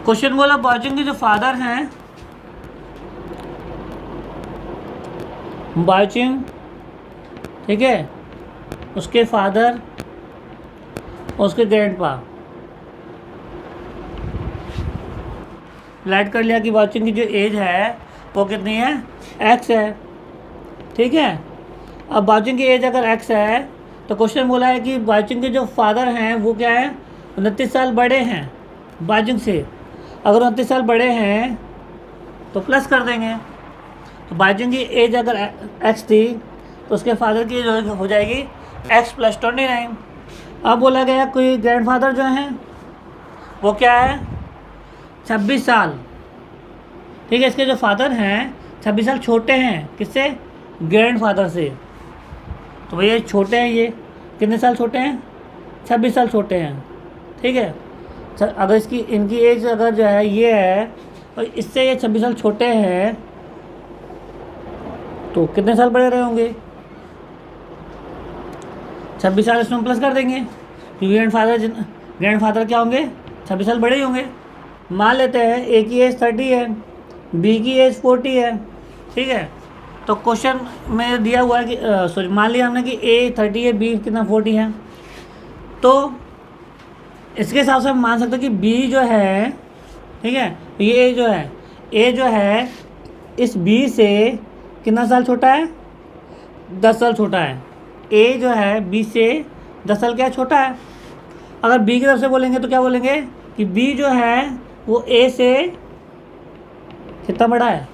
Question बोला बाजुन के जो फादर हैं, बाजुन, ठीक है, उसके फादर और उसके ग्रैंडपा, लाइट कर लिया कि बाजुन की जो एज है वो कितनी है, एक्स है, ठीक है। अब बाजुन की एज अगर एक्स है तो क्वेश्चन बोला है कि बाजुन के जो फादर हैं वो क्या है, 29 साल बड़े हैं बाजुन से। अगर 29 साल बड़े हैं तो प्लस कर देंगे, तो बाजुन की एज अगर एक्स थी तो उसके फादर की एज हो जाएगी एक्स प्लस 29। अब बोला गया कोई ग्रैंडफादर जो हैं वो क्या है, 26 साल, ठीक है। इसके जो फादर हैं 26 साल छोटे हैं किससे, ग्रैंडफादर से। तो भैया छोटे हैं, ये कितने साल छोटे हैं, 26 साल छोटे हैं, ठीक है। अगर इनकी एज अगर जो है ये है और इससे ये 26 साल छोटे हैं तो कितने साल बड़े रहे होंगे, 26 साल इसमें प्लस कर देंगे क्योंकि ग्रैंडफादर क्या होंगे, 26 साल बड़े ही होंगे। मान लेते हैं ए की एज 30 है, बी की एज 40 है, ठीक है। तो क्वेश्चन में दिया हुआ है कि सॉरी मान लिया हमने कि ए 30 है, बी कितना 40 है, तो इसके हिसाब से हम मान सकते हैं कि बी जो है, ठीक है, ये ए जो है इस बी से कितना साल छोटा है, 10 साल छोटा है। ए जो है बी से 10 साल क्या छोटा है। अगर बी की तरफ से बोलेंगे तो क्या बोलेंगे कि बी जो है वो ए से कितना बड़ा है,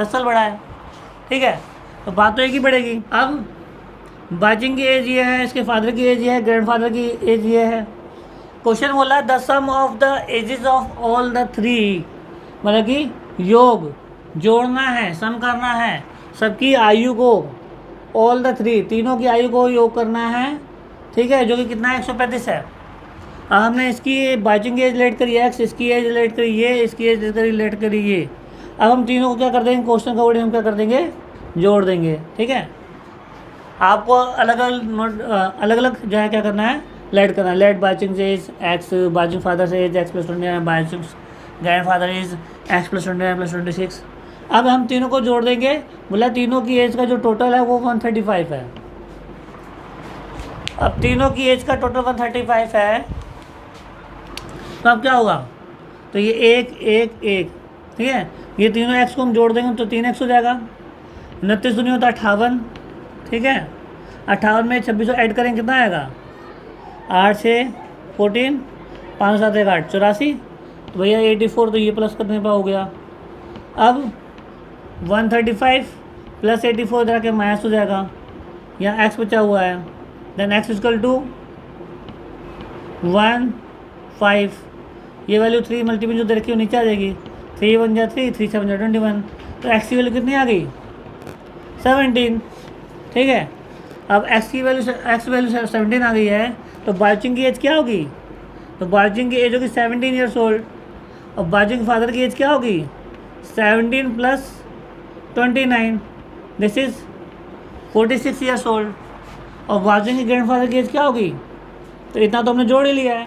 10 साल बड़ा है, ठीक है। तो बात तो एक ही पड़ेगी। अब बाजुन की एज ये है, इसके फादर की एज ये है, ग्रैंडफादर की एज ये है। क्वेश्चन बोला the sum of the ages of all the three, मतलब कि योग जोड़ना है, सम करना है सबकी आयु को, ऑल द थ्री, तीनों की आयु को योग करना है, ठीक है, जो कि कितना है 135 है। अब हमने इसकी बाजुन की एज लेट करी एक्स, इसकी एज लेट करी ये, इसकी एज लेट करी ये। अब हम तीनों को क्या कर देंगे, क्वेश्चन का वर्ड हम क्या कर देंगे, जोड़ देंगे, ठीक है। आपको अलग अलग जो है क्या करना है, लेट करना है। लेट बाजुन से एज एक्स, बाजुन फादर से एज एक्स प्लस 29, बाजुन grandfather age x plus 29 plus 26। अब हम तीनों को जोड़ देंगे, बोला तीनों की एज का जो टोटल है वो 135 है। अब तीनों की एज का टोटल 135 है, तो अब क्या होगा, तो ये एक एक एक, ठीक है, ये तीनों एक्स को हम जोड़ देंगे तो 3x हो जाएगा। 29 दूनी होता 58, ठीक है। 58 में 26 ऐड करेंगे कितना आएगा, 8 से 14, 5 7 1 8 84, तो भैया 84, तो ये प्लस करने पर हो गया। अब 135 प्लस 84 इधर के माइनस हो जाएगा, यहाँ x बचा हुआ है, देन x इक्वल टू 1 5, ये वैल्यू 3 मल्टीपल जो दे रखी है नीचे आ जाएगी, 3 1 जा 3, 3 7 जा 21, तो x की वैल्यू कितनी आ गई 17, ठीक है। अब x की वैल्यू 17 आ गई है, तो बाजुन की एज क्या होगी, तो बाजुन की एज होगी 17 ईयर्स ओल्ड, और बाजुन के फादर की एज क्या होगी 17 plus 29, this is 46 years old, और बाजुन के ग्रैंडफादर की एज क्या होगी, तो इतना तो हमने जोड़ ही लिया है।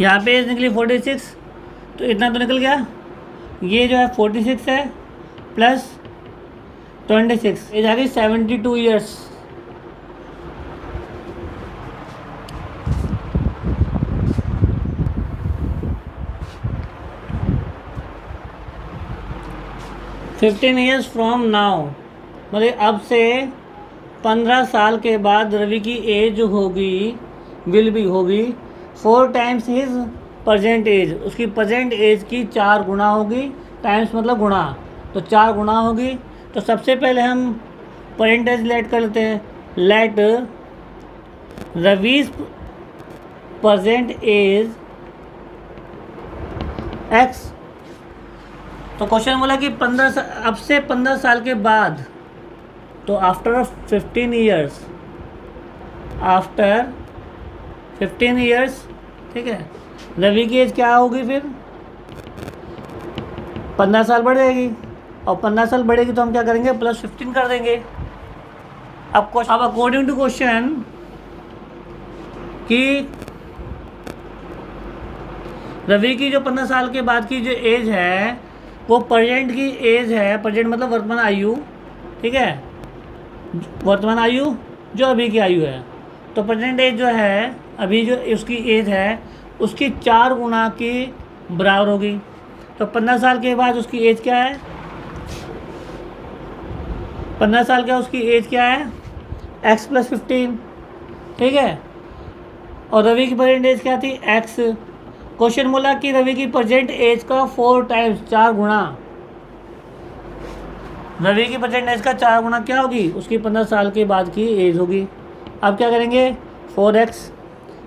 यहाँ पे एज निकली 46, तो इतना तो निकल गया, ये जो है 46 है प्लस 26, एज आ गई 72 years. Fifteen years from now, मतलब अब से 15 साल के बाद रवि की एज होगी, विल भी होगी 4 टाइम्स हिज प्रेजेंट एज, उसकी प्रेजेंट एज की 4 गुना होगी, टाइम्स मतलब गुना, तो 4 गुना होगी। तो सबसे पहले हम प्रेजेंट एज लेट कर लेते हैं, let Ravi's present age x. तो क्वेश्चन बोला कि 15 अब से 15 साल के बाद, तो आफ्टर 15 ईयर्स, आफ्टर 15 ईयर्स, ठीक है, रवि की एज क्या होगी फिर 15 साल बढ़ जाएगी, और 15 साल बढ़ेगी तो हम क्या करेंगे प्लस 15 कर देंगे। अब अकॉर्डिंग टू क्वेश्चन कि रवि की जो 15 साल के बाद की जो एज है वो प्रेजेंट की एज है, प्रेजेंट मतलब वर्तमान आयु, ठीक है, वर्तमान आयु जो अभी की आयु है। तो प्रेजेंट एज जो है अभी जो उसकी एज है उसकी 4 गुना की बराबर होगी। तो 15 साल के बाद उसकी एज क्या है, 15 साल का उसकी एज क्या है, x + 15, ठीक है। और रवि की प्रेजेंट एज क्या थी, x। क्वेश्चन बोला कि रवि की प्रेजेंट एज का 4 टाइम्स, 4 गुना, रवि की प्रेजेंट एज का 4 गुना क्या होगी, उसकी 15 साल के बाद की एज होगी। अब क्या करेंगे, 4x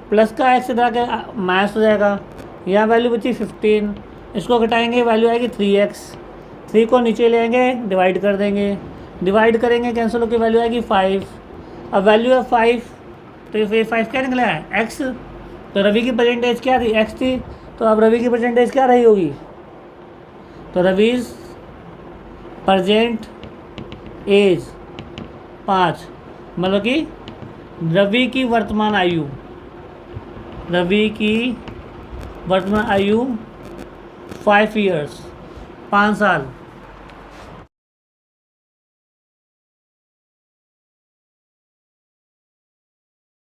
प्लस का x इधर के माइनस हो जाएगा, यहाँ वैल्यू बची 15, इसको घटाएंगे वैल्यू आएगी 3x, 3 को नीचे ले आएंगे डिवाइड कर देंगे, डिवाइड करेंगे कैंसिल होकर वैल्यू आएगी 5। अब वैल्यू है 5, तो ये 5 क्या निकला है, x। तो रवि की प्रेजेंट एज क्या थी, x थी, तो अब रवि की प्रेजेंट एज क्या रही होगी, तो रवीज प्रेजेंट एज 5, मतलब कि रवि की वर्तमान आयु, रवि की वर्तमान आयु 5 ईयर्स, 5 साल।